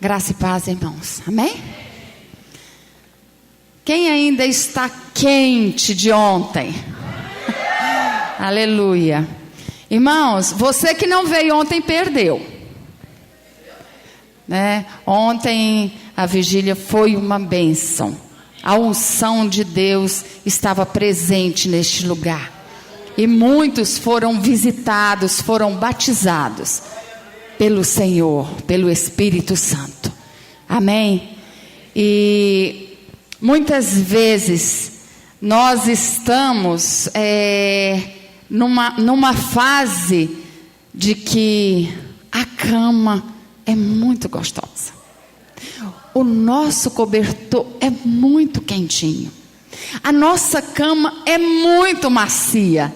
Graça e paz, irmãos. Amém? Quem ainda está quente de ontem? Aleluia. Irmãos, você que não veio ontem perdeu. Né? Ontem a vigília foi uma bênção. A unção de Deus estava presente neste lugar. E muitos foram visitados, foram batizados pelo Senhor, pelo Espírito Santo. Amém? E muitas vezes nós estamos numa fase de que a cama é muito gostosa. O nosso cobertor é muito quentinho. A nossa cama é muito macia.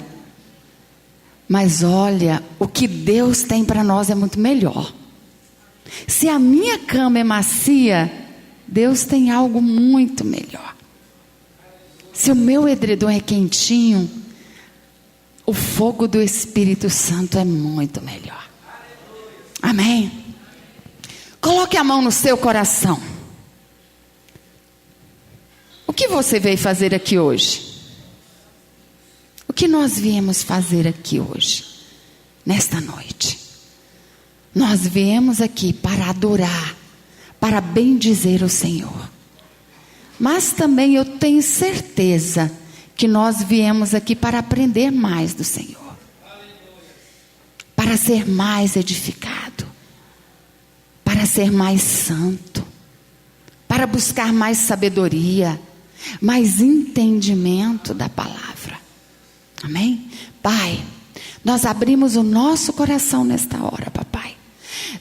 Mas olha, o que Deus tem para nós é muito melhor. Se a minha cama é macia, Deus tem algo muito melhor. Se o meu edredom é quentinho, o fogo do Espírito Santo é muito melhor. Amém? Coloque a mão no seu coração. O que você veio fazer aqui hoje? O que nós viemos fazer aqui hoje, nesta noite? Nós viemos aqui para adorar, para bendizer o Senhor. Mas também eu tenho certeza que nós viemos aqui para aprender mais do Senhor. Para ser mais edificado. Para ser mais santo. Para buscar mais sabedoria, mais entendimento da palavra. Amém? Pai, nós abrimos o nosso coração nesta hora, papai.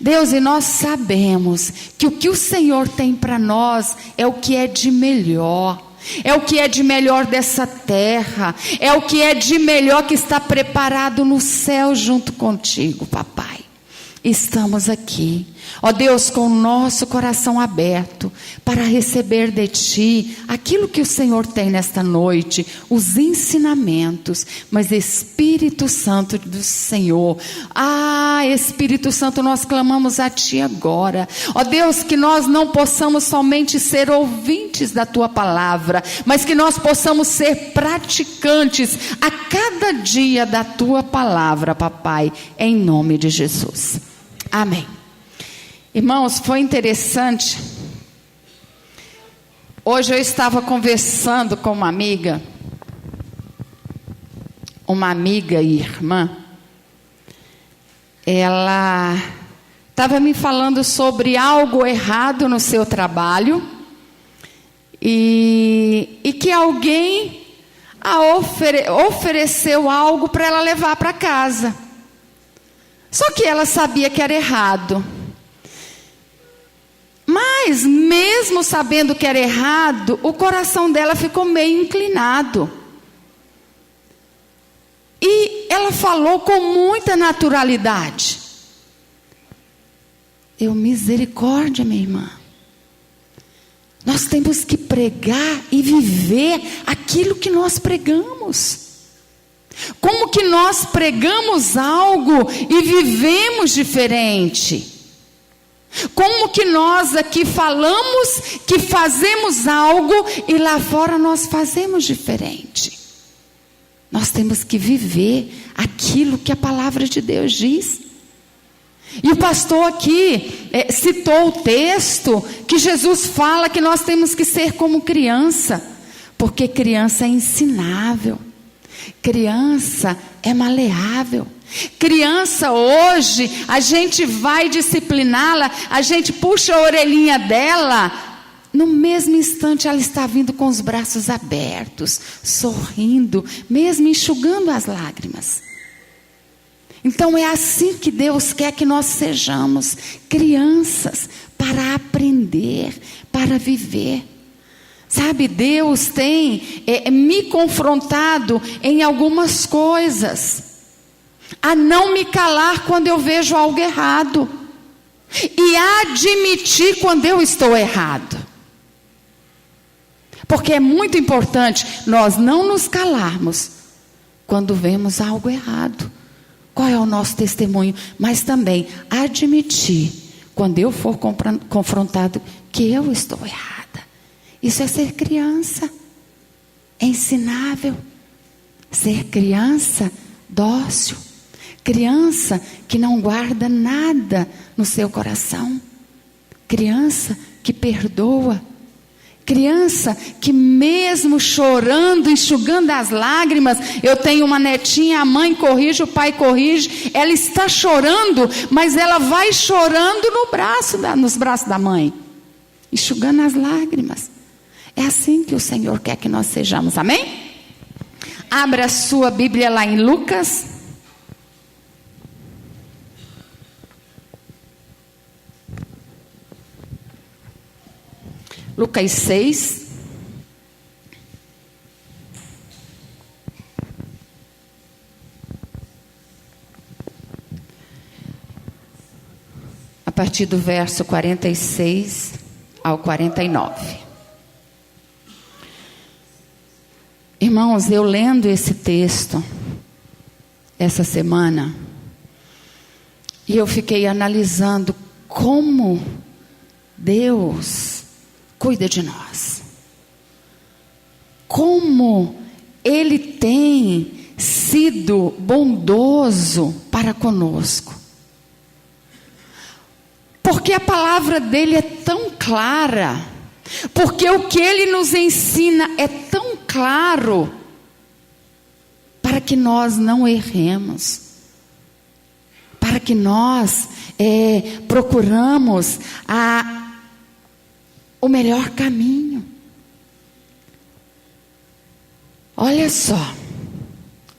Deus, e nós sabemos que o que o Senhor tem para nós é o que é de melhor. É o que é de melhor dessa terra. É o que é de melhor que está preparado no céu junto contigo, papai. Estamos aqui, ó Deus, com o nosso coração aberto para receber de Ti aquilo que o Senhor tem nesta noite, os ensinamentos. Mas Espírito Santo do Senhor, Espírito Santo, nós clamamos a Ti agora, ó Deus, que nós não possamos somente ser ouvintes da Tua palavra, mas que nós possamos ser praticantes a cada dia da Tua palavra, papai, em nome de Jesus. Amém. Irmãos, foi interessante. Hoje eu estava conversando com uma amiga e irmã. Ela estava me falando sobre algo errado no seu trabalho e que alguém ofereceu algo para ela levar para casa. Só que ela sabia que era errado. Mas mesmo sabendo que era errado, o coração dela ficou meio inclinado. E ela falou com muita naturalidade. Misericórdia, minha irmã. Nós temos que pregar e viver aquilo que nós pregamos. Como que nós pregamos algo e vivemos diferente? Como que nós aqui falamos que fazemos algo e lá fora nós fazemos diferente? Nós temos que viver aquilo que a palavra de Deus diz. E o pastor aqui citou o texto que Jesus fala que nós temos que ser como criança, porque criança é ensinável. Criança é maleável. Criança hoje, a gente vai discipliná-la, a gente puxa a orelhinha dela, no mesmo instante ela está vindo com os braços abertos, sorrindo, mesmo enxugando as lágrimas. Então é assim que Deus quer que nós sejamos, crianças, para aprender, para viver. Sabe, Deus tem me confrontado em algumas coisas, a não me calar quando eu vejo algo errado, e admitir quando eu estou errado. Porque é muito importante nós não nos calarmos quando vemos algo errado. Qual é o nosso testemunho? Mas também admitir quando eu for confrontado, que eu estou errada. Isso é ser criança. É ensinável. Ser criança dócil. Criança que não guarda nada no seu coração. Criança que perdoa. Criança que mesmo chorando, enxugando as lágrimas, eu tenho uma netinha, a mãe corrige, o pai corrige, ela está chorando, mas ela vai chorando nos braços da mãe, enxugando as lágrimas. É assim que o Senhor quer que nós sejamos, amém? Abra a sua Bíblia lá em Lucas. Lucas 6. A partir do verso 46 ao 49. Irmãos, eu lendo esse texto essa semana, e eu fiquei analisando como Deus cuida de nós. Como Ele tem sido bondoso para conosco. Porque a palavra dEle é tão clara. Porque o que Ele nos ensina é tão claro. Para que nós não erremos. Para que nós procuramos o melhor caminho. Olha só,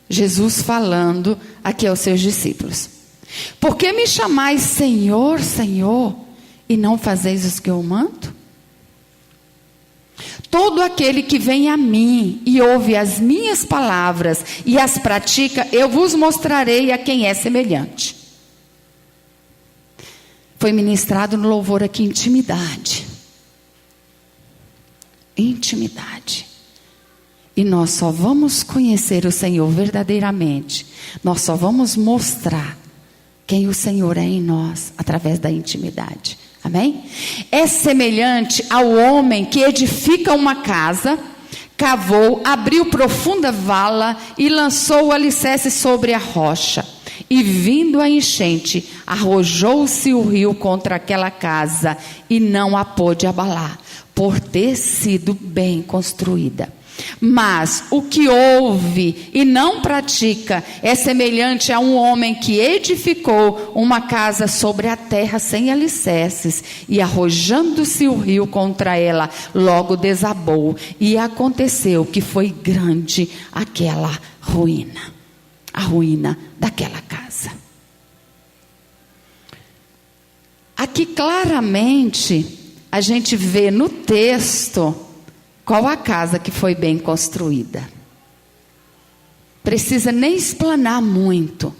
Jesus falando aqui aos seus discípulos: por que me chamais Senhor, Senhor, e não fazeis os que eu mando? Todo aquele que vem a mim e ouve as minhas palavras e as pratica, eu vos mostrarei a quem é semelhante. Foi ministrado no louvor aqui intimidade. Intimidade. E nós só vamos conhecer o Senhor verdadeiramente. Nós só vamos mostrar quem o Senhor é em nós através da intimidade. Amém? É semelhante ao homem que edifica uma casa, cavou, abriu profunda vala e lançou o alicerce sobre a rocha. E vindo a enchente, arrojou-se o rio contra aquela casa e não a pôde abalar, por ter sido bem construída. Mas o que ouve e não pratica é semelhante a um homem que edificou uma casa sobre a terra sem alicerces, e arrojando-se o rio contra ela, logo desabou, e aconteceu que foi grande aquela ruína. A ruína daquela casa. Aqui claramente a gente vê no texto qual a casa que foi bem construída. Precisa nem explanar muito,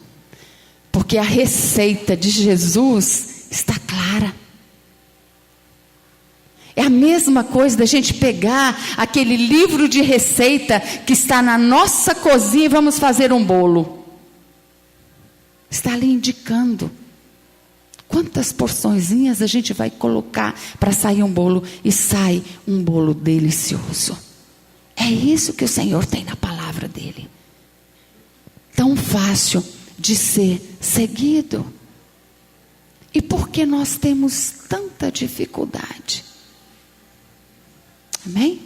porque a receita de Jesus está clara. É a mesma coisa da gente pegar aquele livro de receita que está na nossa cozinha e vamos fazer um bolo. Está ali indicando quantas porçõezinhas a gente vai colocar para sair um bolo, e sai um bolo delicioso. É isso que o Senhor tem na palavra dele. Tão fácil de ser seguido. E por que nós temos tanta dificuldade? Amém?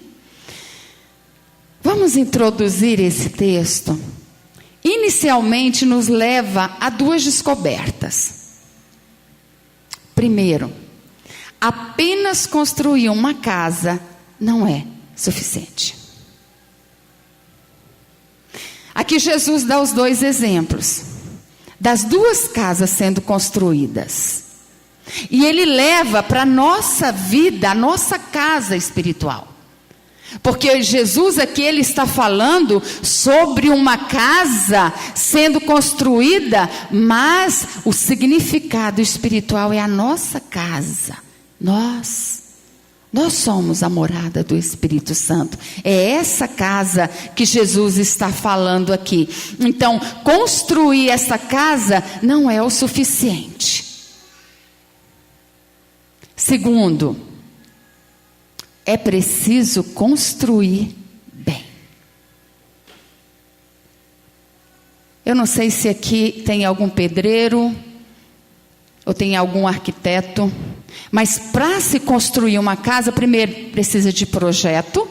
Vamos introduzir esse texto. Inicialmente nos leva a duas descobertas. Primeiro, apenas construir uma casa não é suficiente. Aqui Jesus dá os dois exemplos das duas casas sendo construídas. E ele leva para a nossa vida, a nossa casa espiritual. Porque Jesus aqui ele está falando sobre uma casa sendo construída, mas o significado espiritual é a nossa casa. Nós somos a morada do Espírito Santo. É essa casa que Jesus está falando aqui. Então, construir essa casa não é o suficiente. Segundo, é preciso construir bem. Eu não sei se aqui tem algum pedreiro ou tem algum arquiteto, mas para se construir uma casa, primeiro precisa de projeto,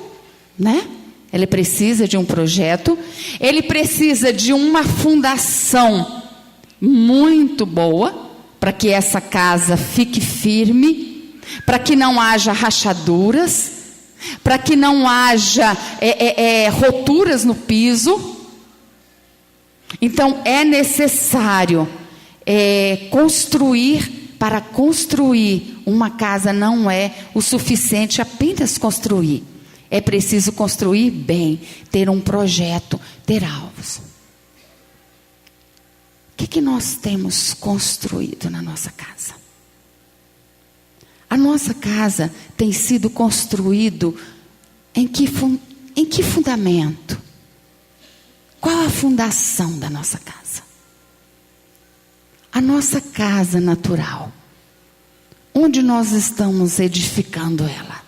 né? Ele precisa de um projeto, ele precisa de uma fundação muito boa, para que essa casa fique firme, para que não haja rachaduras, para que não haja roturas no piso. Então é necessário construir. Para construir uma casa não é o suficiente apenas construir. É preciso construir bem, ter um projeto, ter alvos. O que nós temos construído na nossa casa? A nossa casa tem sido construído em que fundamento? Qual a fundação da nossa casa? A nossa casa natural. Onde nós estamos edificando ela?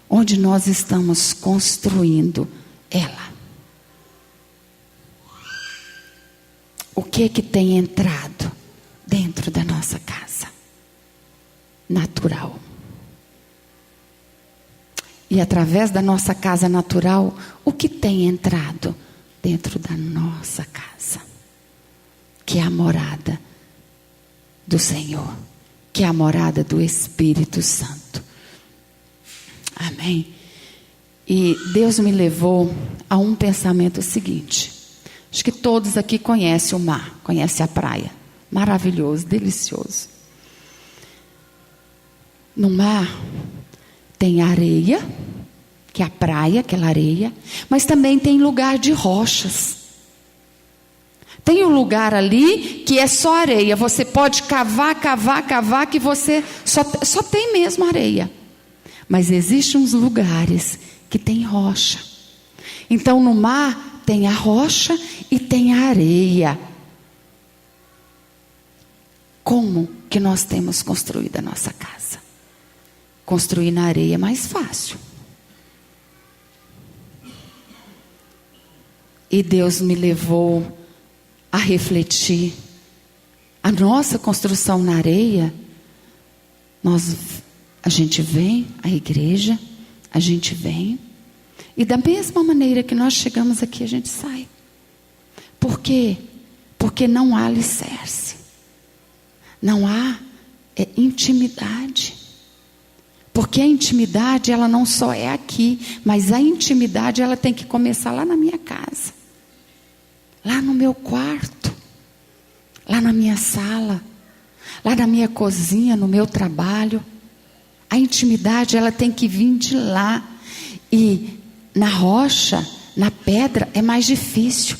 Onde nós estamos construindo ela? O que tem entrado dentro da nossa casa natural? E através da nossa casa natural, o que tem entrado dentro da nossa casa? Que é a morada do Senhor, que é a morada do Espírito Santo. Amém? E Deus me levou a um pensamento seguinte. Acho que todos aqui conhecem o mar, conhecem a praia. Maravilhoso, delicioso. No mar tem areia, que é a praia, aquela areia, mas também tem lugar de rochas. Tem um lugar ali que é só areia. Você pode cavar, que você só tem mesmo areia. Mas existem uns lugares que tem rocha. Então no mar tem a rocha e tem a areia. Como que nós temos construído a nossa casa? Construir na areia é mais fácil. E Deus me levou a refletir. A nossa construção na areia, a gente vem, a igreja, a gente vem, e da mesma maneira que nós chegamos aqui, a gente sai. Por quê? Porque não há alicerce. Não há intimidade. Porque a intimidade, ela não só é aqui, mas a intimidade, ela tem que começar lá na minha casa. Lá no meu quarto. Lá na minha sala. Lá na minha cozinha, no meu trabalho. A intimidade, ela tem que vir de lá. E na rocha, na pedra, é mais difícil.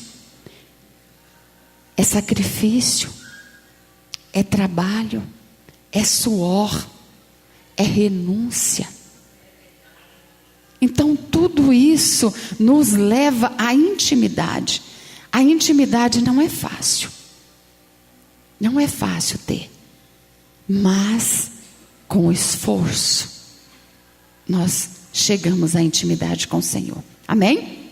É sacrifício. É trabalho. É suor. É renúncia. Então tudo isso nos leva à intimidade. A intimidade não é fácil. Não é fácil ter. Mas com esforço nós chegamos à intimidade com o Senhor. Amém?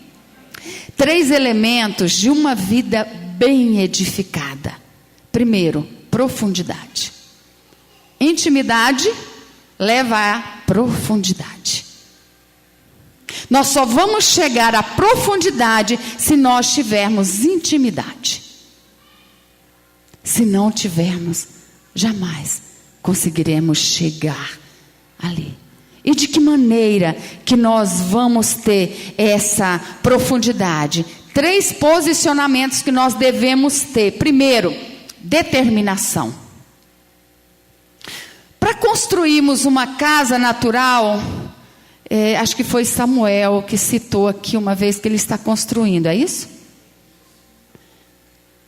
3 elementos de uma vida bem edificada. Primeiro, profundidade. Intimidade leva à profundidade. Nós só vamos chegar à profundidade se nós tivermos intimidade. Se não tivermos, jamais conseguiremos chegar ali. E de que maneira que nós vamos ter essa profundidade? 3 posicionamentos que nós devemos ter. Primeiro, determinação. Para construirmos uma casa natural, acho que foi Samuel que citou aqui uma vez que ele está construindo, é isso?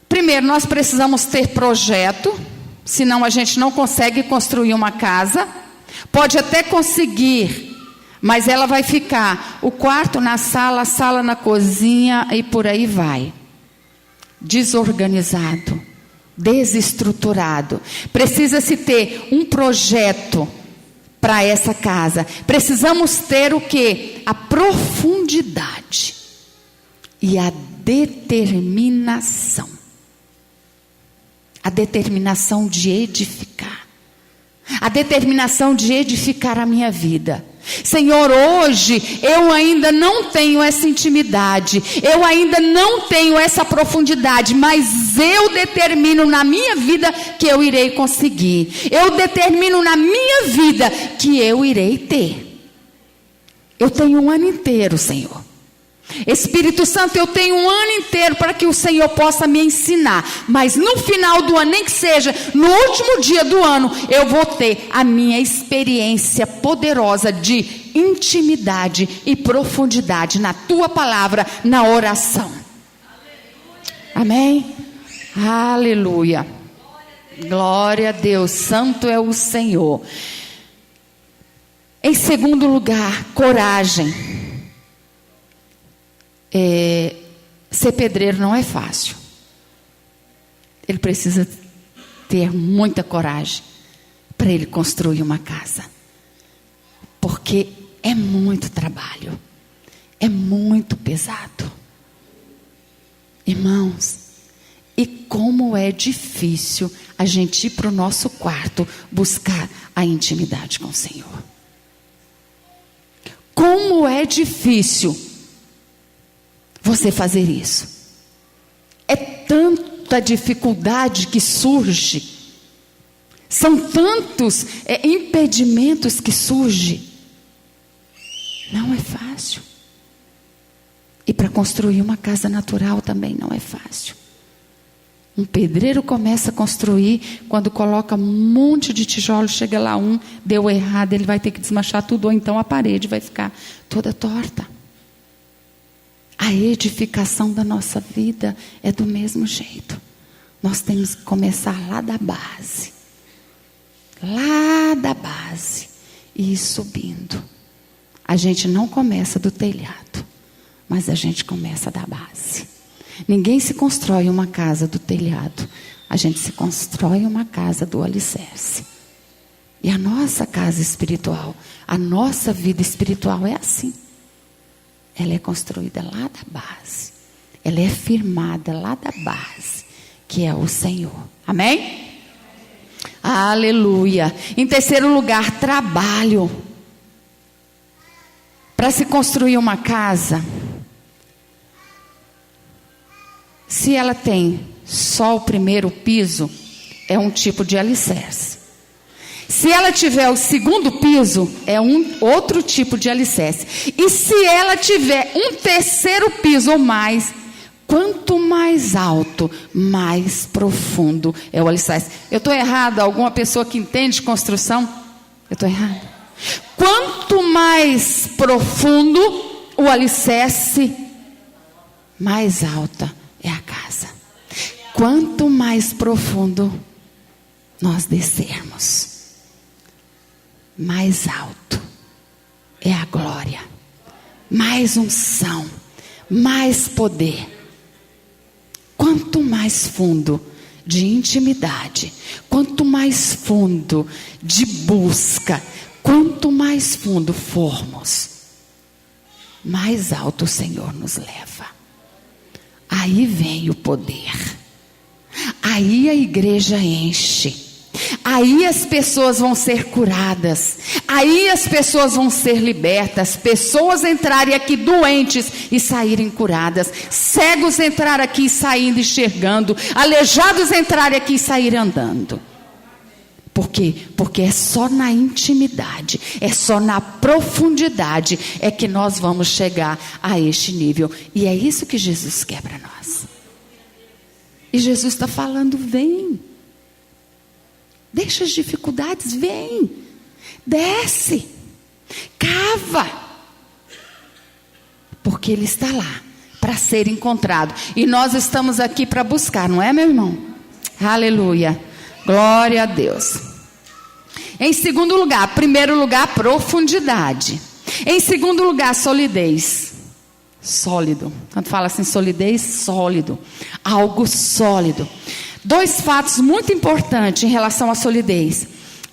Primeiro, nós precisamos ter projeto, senão a gente não consegue construir uma casa. Pode até conseguir, mas ela vai ficar o quarto na sala, a sala na cozinha e por aí vai. Desorganizado. Desestruturado. Precisa-se ter um projeto para essa casa. Precisamos ter o quê? A profundidade e a determinação. A determinação de edificar. A determinação de edificar a minha vida. Senhor, hoje eu ainda não tenho essa intimidade, eu ainda não tenho essa profundidade, mas eu determino na minha vida que eu irei conseguir. Eu determino na minha vida que eu irei ter. Eu tenho um ano inteiro, Senhor. Espírito Santo, eu tenho um ano inteiro para que o Senhor possa me ensinar. Mas no final do ano, nem que seja no último dia do ano, eu vou ter a minha experiência poderosa de intimidade e profundidade na tua palavra, na oração. Amém? Aleluia. Glória a Deus, santo é o Senhor. Em segundo lugar, coragem. Ser pedreiro não é fácil. Ele precisa ter muita coragem para ele construir uma casa, porque é muito trabalho, é muito pesado, irmãos. E como é difícil a gente ir para o nosso quarto buscar a intimidade com o Senhor. Como é difícil você fazer isso. É tanta dificuldade que surge. São tantos impedimentos que surgem. Não é fácil. E para construir uma casa natural também não é fácil. Um pedreiro começa a construir, quando coloca um monte de tijolo, chega lá deu errado, ele vai ter que desmanchar tudo, ou então a parede vai ficar toda torta. A edificação da nossa vida é do mesmo jeito. Nós temos que começar lá da base. Lá da base. E ir subindo. A gente não começa do telhado, mas a gente começa da base. Ninguém se constrói uma casa do telhado. A gente se constrói uma casa do alicerce. E a nossa casa espiritual, a nossa vida espiritual é assim. Ela é construída lá da base. Ela é firmada lá da base, que é o Senhor. Amém? Aleluia. Em terceiro lugar, trabalho. Para se construir uma casa, se ela tem só o primeiro piso, é um tipo de alicerce. Se ela tiver o segundo piso, é outro tipo de alicerce. E se ela tiver um terceiro piso ou mais, quanto mais alto, mais profundo é o alicerce. Eu estou errado? Alguma pessoa que entende construção? Eu estou errado? Quanto mais profundo o alicerce, mais alta é a casa. Quanto mais profundo nós descermos, mais alto é a glória, mais unção, mais poder. Quanto mais fundo de intimidade, quanto mais fundo de busca, quanto mais fundo formos, mais alto o Senhor nos leva. Aí vem o poder, aí a igreja enche. Aí as pessoas vão ser curadas. Aí as pessoas vão ser libertas. Pessoas entrarem aqui doentes e saírem curadas. Cegos entrarem aqui e saírem enxergando. Aleijados entrarem aqui e saírem andando. Por quê? Porque é só na intimidade, é só na profundidade é que nós vamos chegar a este nível. E é isso que Jesus quer para nós. E Jesus está falando, vem. Deixa as dificuldades, vem, desce, cava, porque Ele está lá para ser encontrado, e nós estamos aqui para buscar, não é, meu irmão? Aleluia, glória a Deus. Em segundo lugar, primeiro lugar, profundidade. Em segundo lugar, solidez. Sólido, quando fala assim, solidez, sólido, algo sólido. Dois fatos muito importantes em relação à solidez.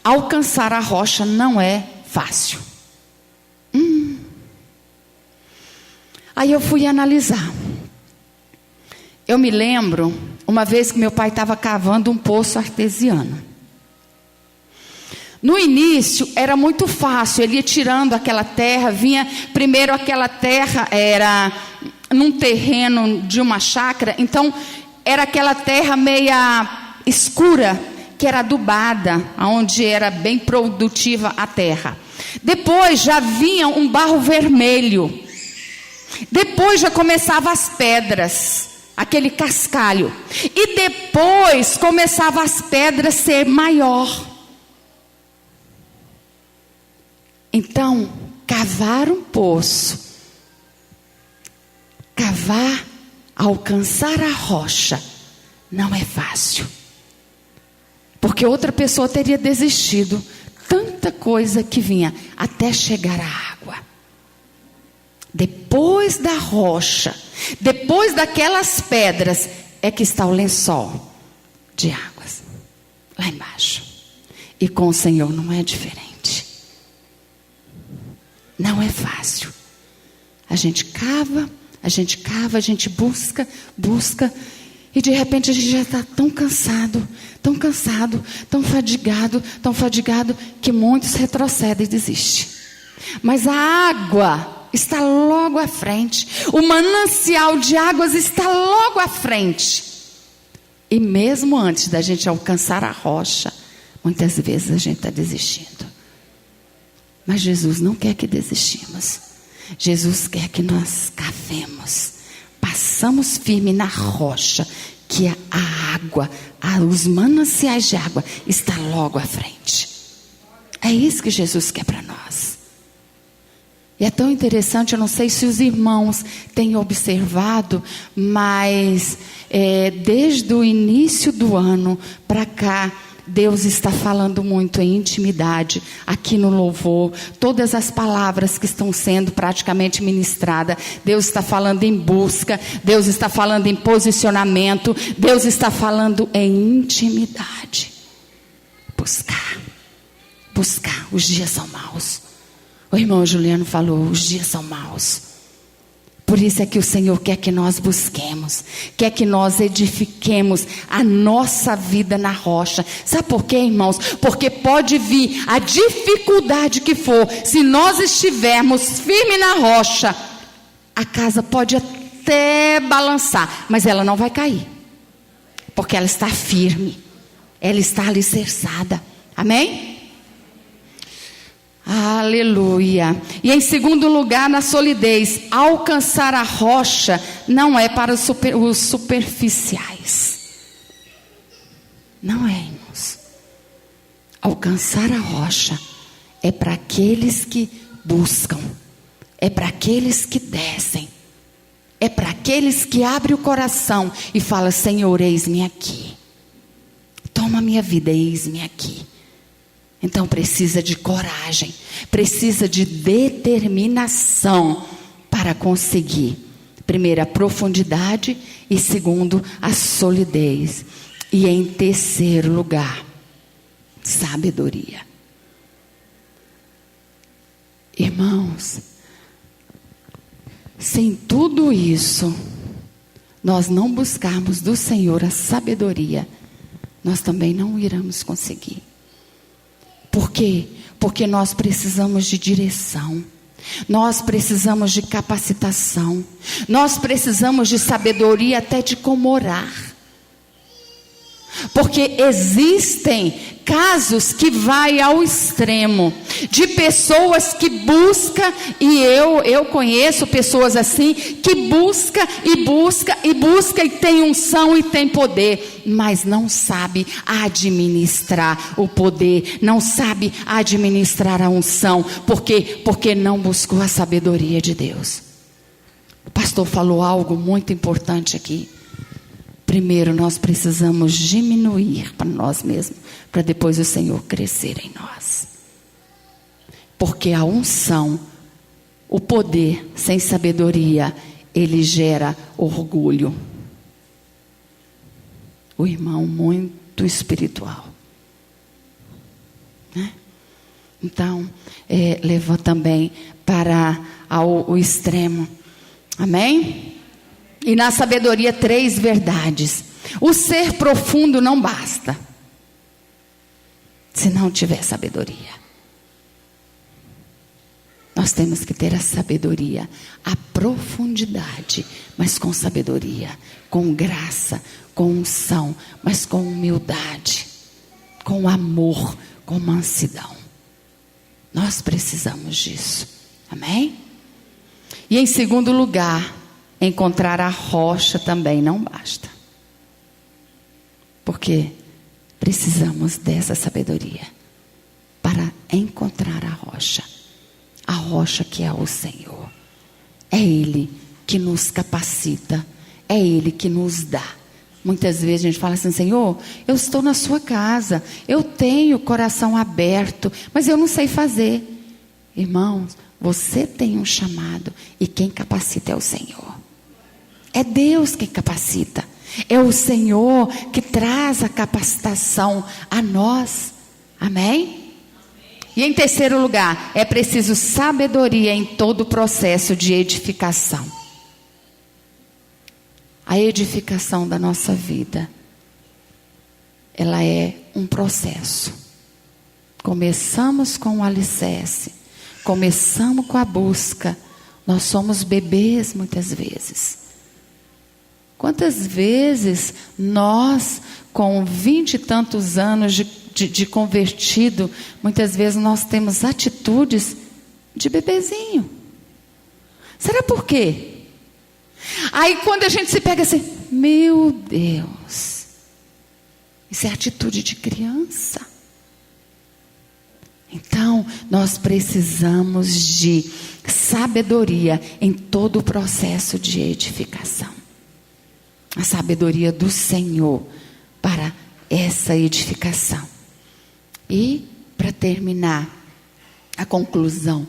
Alcançar a rocha não é fácil. Aí eu fui analisar. Eu me lembro, uma vez que meu pai estava cavando um poço artesiano. No início era muito fácil, ele ia tirando aquela terra, vinha primeiro aquela terra, era num terreno de uma chácara, então era aquela terra meia escura, que era adubada, onde era bem produtiva a terra. Depois já vinha um barro vermelho. Depois já começavam as pedras, aquele cascalho. E depois começavam as pedras a ser maior. Então, cavar um poço, cavar, alcançar a rocha, não é fácil. Porque outra pessoa teria desistido. Tanta coisa que vinha até chegar à água. Depois da rocha, depois daquelas pedras, é que está o lençol de águas. Lá embaixo. E com o Senhor não é diferente. Não é fácil. A gente cava, a gente busca. E de repente a gente já está tão cansado, tão fadigado, que muitos retrocedem e desistem. Mas a água está logo à frente. O manancial de águas está logo à frente. E mesmo antes da gente alcançar a rocha, muitas vezes a gente está desistindo. Mas Jesus não quer que desistimos. Jesus quer que nós cavemos. Passamos firme na rocha, que a água, os mananciais de água está logo à frente. É isso que Jesus quer para nós. E é tão interessante, eu não sei se os irmãos têm observado, mas desde o início do ano para cá, Deus está falando muito em intimidade, aqui no louvor, todas as palavras que estão sendo praticamente ministradas, Deus está falando em busca, Deus está falando em posicionamento, Deus está falando em intimidade. Buscar, os dias são maus. O irmão Juliano falou, os dias são maus. Por isso é que o Senhor quer que nós busquemos, quer que nós edifiquemos a nossa vida na rocha. Sabe por quê, irmãos? Porque pode vir a dificuldade que for, se nós estivermos firmes na rocha, a casa pode até balançar, mas ela não vai cair, porque ela está firme, ela está alicerçada. Amém? Aleluia. E em segundo lugar, na solidez, alcançar a rocha não é para os superficiais. Não é, irmãos. Alcançar a rocha é para aqueles que buscam, é para aqueles que descem, é para aqueles que abrem o coração e falam, Senhor, eis-me aqui. Toma minha vida, eis-me aqui. Então precisa de coragem, precisa de determinação para conseguir. Primeiro, a profundidade e segundo, a solidez. E em terceiro lugar, sabedoria. Irmãos, sem tudo isso, nós não buscarmos do Senhor a sabedoria, nós também não iremos conseguir. Por quê? Porque nós precisamos de direção, nós precisamos de capacitação, nós precisamos de sabedoria até de como orar. Porque existem casos que vai ao extremo, de pessoas que buscam, e eu conheço pessoas assim, que busca e tem unção e tem poder, mas não sabe administrar o poder, não sabe administrar a unção. Por quê? Porque não buscou a sabedoria de Deus. O pastor falou algo muito importante aqui. Primeiro nós precisamos diminuir para nós mesmos, para depois o Senhor crescer em nós. Porque a unção, o poder sem sabedoria, ele gera orgulho. O irmão muito espiritual, né? Então, leva também para o extremo. Amém? E na sabedoria, 3 verdades. O ser profundo não basta se não tiver sabedoria. Nós temos que ter a sabedoria, a profundidade, mas com sabedoria, com graça, com unção, mas com humildade, com amor, com mansidão. Nós precisamos disso. Amém? E em segundo lugar, encontrar a rocha também não basta. Porque precisamos dessa sabedoria para encontrar a rocha. A rocha que é o Senhor. É Ele que nos capacita. É Ele que nos dá. Muitas vezes a gente fala assim: Senhor, eu estou na sua casa, eu tenho o coração aberto, mas eu não sei fazer. Irmãos, você tem um chamado e quem capacita é o Senhor. É Deus que capacita. É o Senhor que traz a capacitação a nós. Amém? E em terceiro lugar, é preciso sabedoria em todo o processo de edificação. A edificação da nossa vida, ela é um processo. Começamos com o alicerce, começamos com a busca. Nós somos bebês muitas vezes. Quantas vezes nós, com 20 e tantos anos de convertido, muitas vezes nós temos atitudes de bebezinho. Será por quê? Aí quando a gente se pega assim, meu Deus, isso é atitude de criança. Então, nós precisamos de sabedoria em todo o processo de edificação. A sabedoria do Senhor para essa edificação. E, para terminar, a conclusão.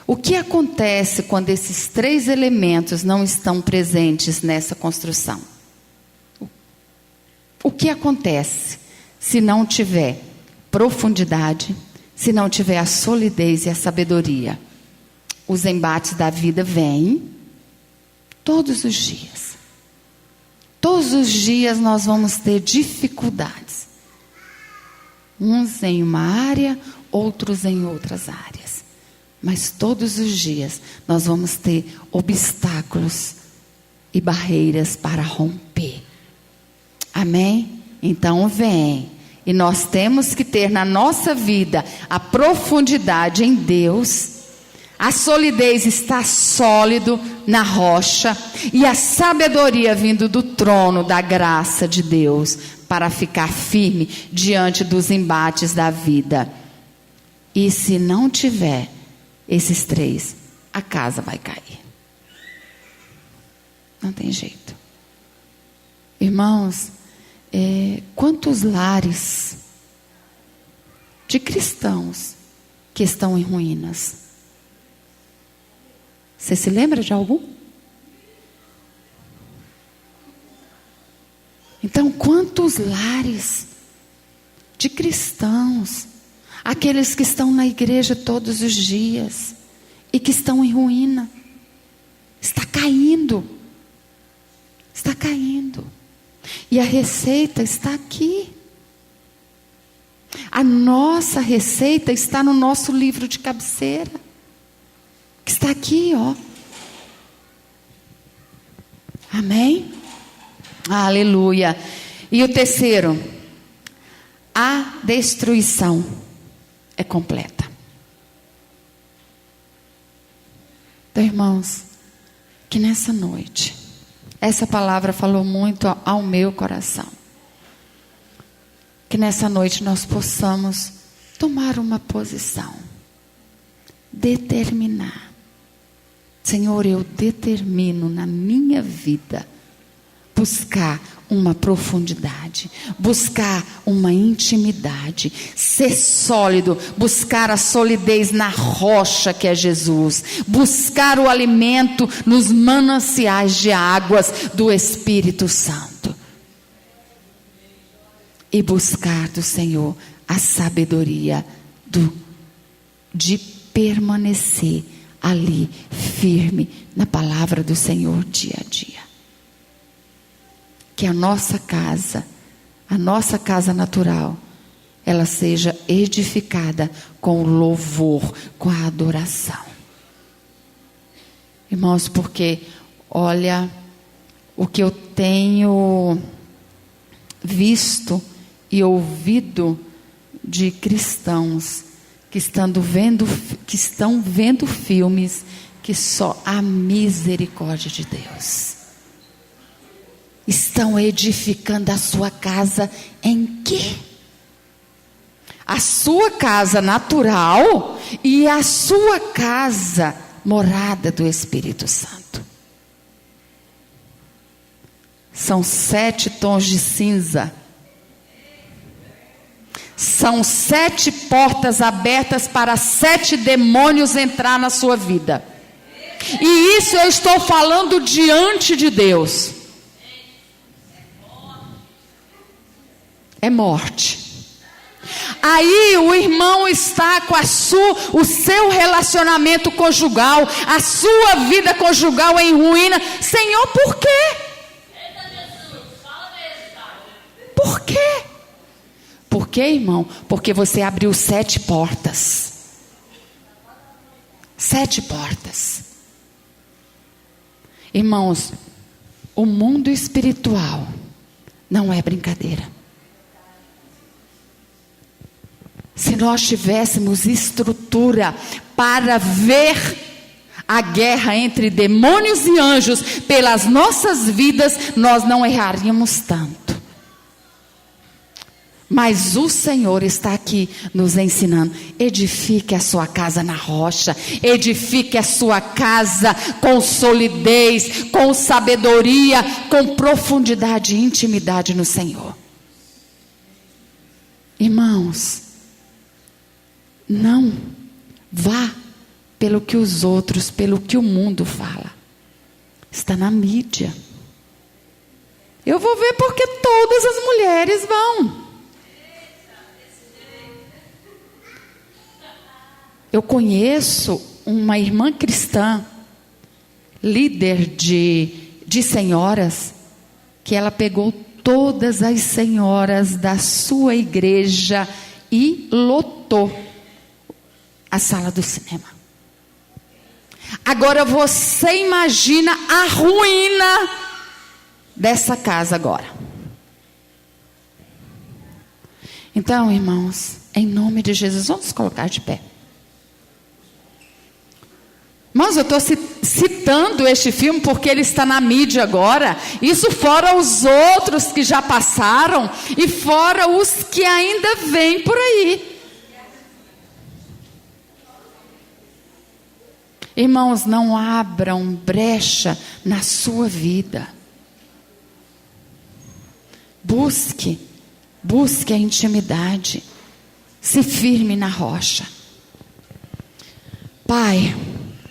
O que acontece quando esses 3 elementos não estão presentes nessa construção? O que acontece se não tiver profundidade, se não tiver a solidez e a sabedoria? Os embates da vida vêm todos os dias. Todos os dias nós vamos ter dificuldades. Uns em uma área, outros em outras áreas. Mas todos os dias nós vamos ter obstáculos e barreiras para romper. Amém? Então vem. E nós temos que ter na nossa vida a profundidade em Deus. A solidez está sólido na rocha. E a sabedoria vindo do trono da graça de Deus. Para ficar firme diante dos embates da vida. E se não tiver esses 3, a casa vai cair. Não tem jeito. Irmãos, quantos lares de cristãos que estão em ruínas? Você se lembra de algum? Então, quantos lares de cristãos, aqueles que estão na igreja todos os dias e que estão em ruína, está caindo. Está caindo. E a receita está aqui. A nossa receita está no nosso livro de cabeceira. Que está aqui, ó. Amém? Aleluia. E o terceiro, a destruição é completa. Então, irmãos, que nessa noite, essa palavra falou muito ao meu coração. Que nessa noite nós possamos tomar uma posição. Determinar. Senhor, eu determino na minha vida buscar uma profundidade, buscar uma intimidade, ser sólido, buscar a solidez na rocha que é Jesus, buscar o alimento nos mananciais de águas do Espírito Santo e buscar do Senhor a sabedoria de permanecer ali, firme na palavra do Senhor dia a dia. Que a nossa casa natural, ela seja edificada com o louvor, com a adoração. Irmãos, porque, olha, o que eu tenho visto e ouvido de cristãos que estão vendo filmes que só a misericórdia de Deus. Estão edificando a sua casa em quê? A sua casa natural e a sua casa morada do Espírito Santo. São 7 tons de cinza. São 7 portas abertas para 7 demônios entrar na sua vida. E isso eu estou falando diante de Deus. É morte. Aí o irmão está com o seu relacionamento conjugal, a sua vida conjugal em ruína. Senhor, por quê? Por quê? Por quê, irmão? Porque você abriu 7 portas. 7 portas. Irmãos, o mundo espiritual não é brincadeira. Se nós tivéssemos estrutura para ver a guerra entre demônios e anjos pelas nossas vidas, nós não erraríamos tanto. Mas o Senhor está aqui nos ensinando: edifique a sua casa na rocha, edifique a sua casa com solidez, com sabedoria, com profundidade e intimidade no Senhor. Irmãos, não vá pelo que os outros, pelo que o mundo fala. Está na mídia. Eu vou ver porque todas as mulheres vão. Eu conheço uma irmã cristã, líder de senhoras, que ela pegou todas as senhoras da sua igreja e lotou a sala do cinema. Agora você imagina a ruína dessa casa agora. Então, irmãos, em nome de Jesus, vamos colocar de pé. Irmãos, eu estou citando este filme porque ele está na mídia agora. Isso fora os outros que já passaram e fora os que ainda vêm por aí. Irmãos, não abram brecha na sua vida. Busque a intimidade. Se firme na rocha. Pai,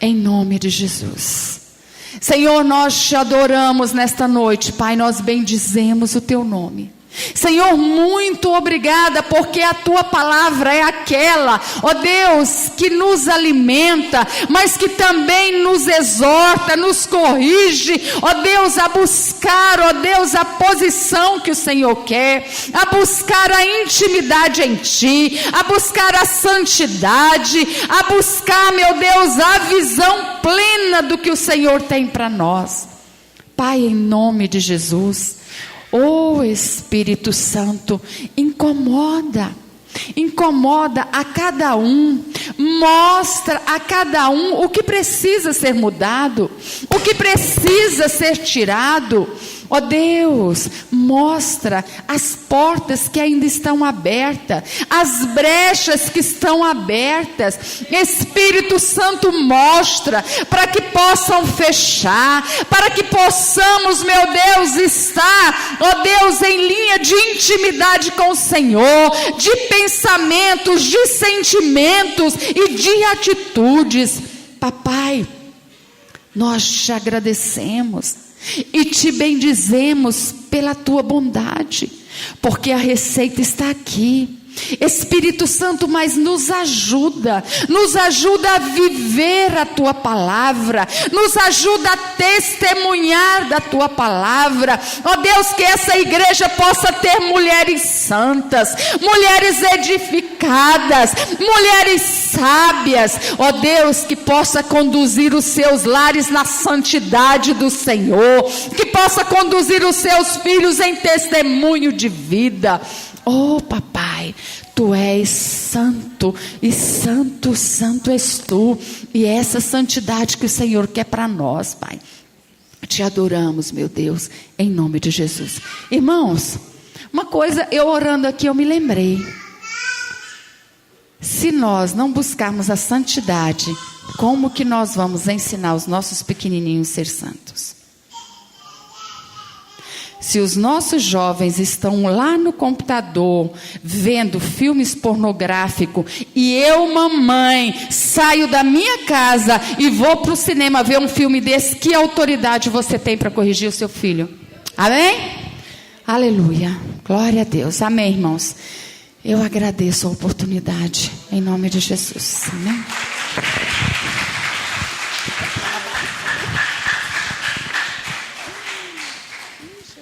em nome de Jesus. Senhor, nós te adoramos nesta noite, Pai, nós bendizemos o teu nome. Senhor, muito obrigada, porque a tua palavra é aquela, ó Deus, que nos alimenta, mas que também nos exorta, nos corrige, ó Deus, a buscar, ó Deus, a posição que o Senhor quer, a buscar a intimidade em ti, a buscar a santidade, a buscar, meu Deus, a visão plena do que o Senhor tem para nós. Pai, em nome de Jesus, oh Espírito Santo, incomoda a cada um, mostra a cada um o que precisa ser mudado, o que precisa ser tirado. Ó Deus, mostra as portas que ainda estão abertas, as brechas que estão abertas. Espírito Santo, mostra para que possam fechar, para que possamos, meu Deus, estar, ó Deus, em linha de intimidade com o Senhor, de pensamentos, de sentimentos e de atitudes. Papai, nós te agradecemos e te bendizemos pela tua bondade, porque a receita está aqui. Espírito Santo, mas nos ajuda a viver a Tua palavra, nos ajuda a testemunhar da Tua palavra. Ó Deus, que essa igreja possa ter mulheres santas, mulheres edificadas, mulheres sábias. Ó Deus, que possa conduzir os seus lares na santidade do Senhor, que possa conduzir os seus filhos em testemunho de vida. Oh papai, Tu és santo, e santo, santo és Tu, e é essa santidade que o Senhor quer para nós, Pai. Te adoramos, meu Deus, em nome de Jesus. Irmãos, uma coisa, eu orando aqui, eu me lembrei. Se nós não buscarmos a santidade, como que nós vamos ensinar os nossos pequenininhos a ser santos? Se os nossos jovens estão lá no computador vendo filmes pornográficos e eu, mamãe, saio da minha casa e vou para o cinema ver um filme desse, que autoridade você tem para corrigir o seu filho? Amém? Aleluia, glória a Deus. Amém, irmãos? Eu agradeço a oportunidade, em nome de Jesus. Amém?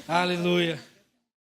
Aleluia.